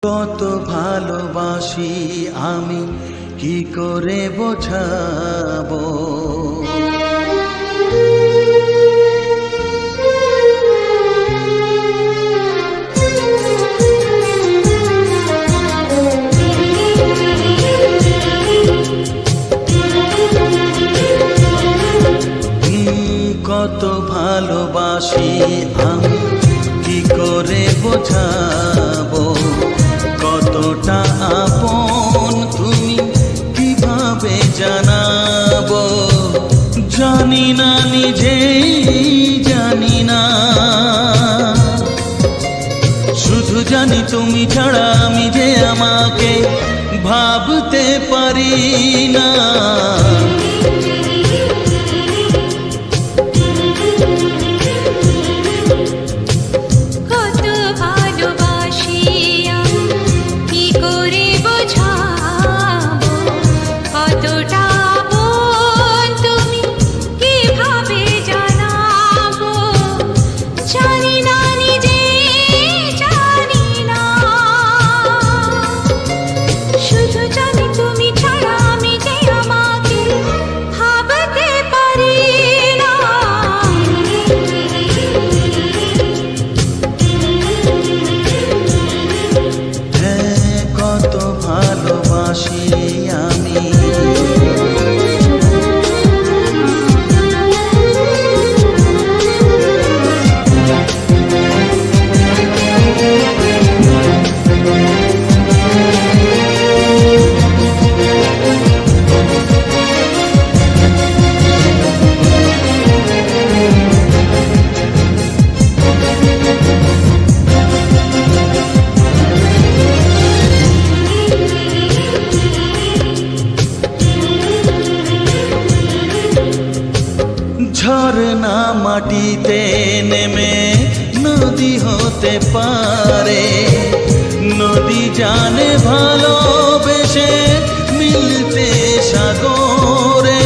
কত ভালোবাসি আমি কি করে বোঝাবো। কত ভালোবাসি আমি কি করে বোঝাবো, কতটা আপন তুমি কিভাবে জানাবো। জানি না নিজেই জানি না, শুধু জানি তুমি ছাড়া আমি যে আমাকে ভাবতে পারি না। ঝরনা মাটিতে নেমে নদী হতে পারে, নদী জানে ভালোবেসে মিলতে সাগরে।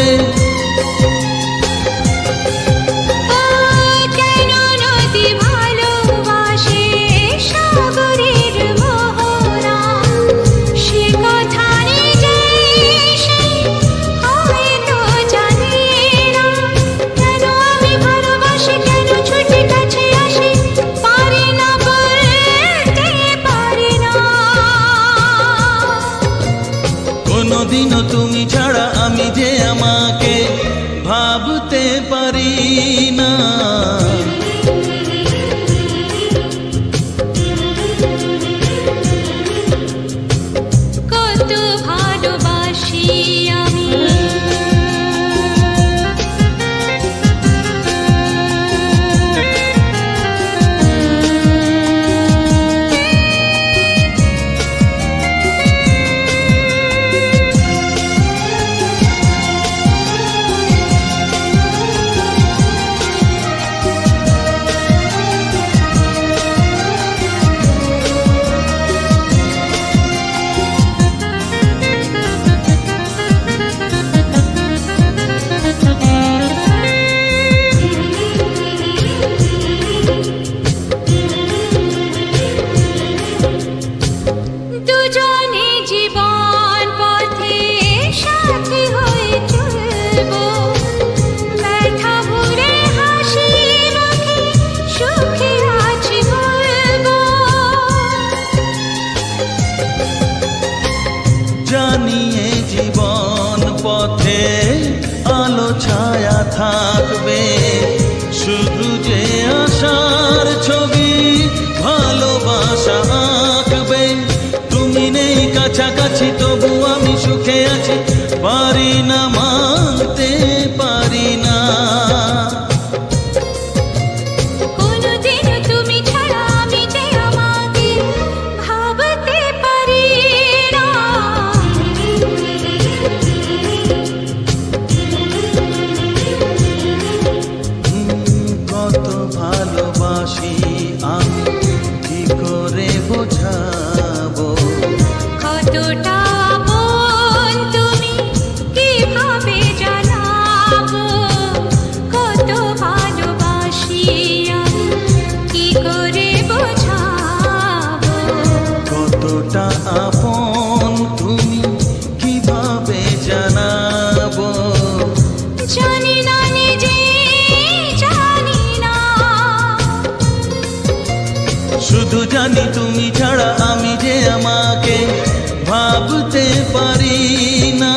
কোনদিনও তুমি ছাড়া আমি যে আমাকে ভাবতে পারি না। কত ভালোবাসি আমি জানিয়ে জীবন পথে আলো ছায়া থাকবে, শুধু যে আশার ছবি ভালোবাসা আঁকবে। তুমি নেই কাছাকাছি তবু আমি সুখে আছি, পারি না মানতে পারি না। কত ভালোবাসি আমি কি করে বোঝাবো, কতটা আপন তুমি কিভাবে কতটা আপন তুমি কিভাবে জানাবো। জানি না নিজে, জানি না। শুধু জানি তুমি ছাড়া আমি যে আমাকে ভাবতে পারি না।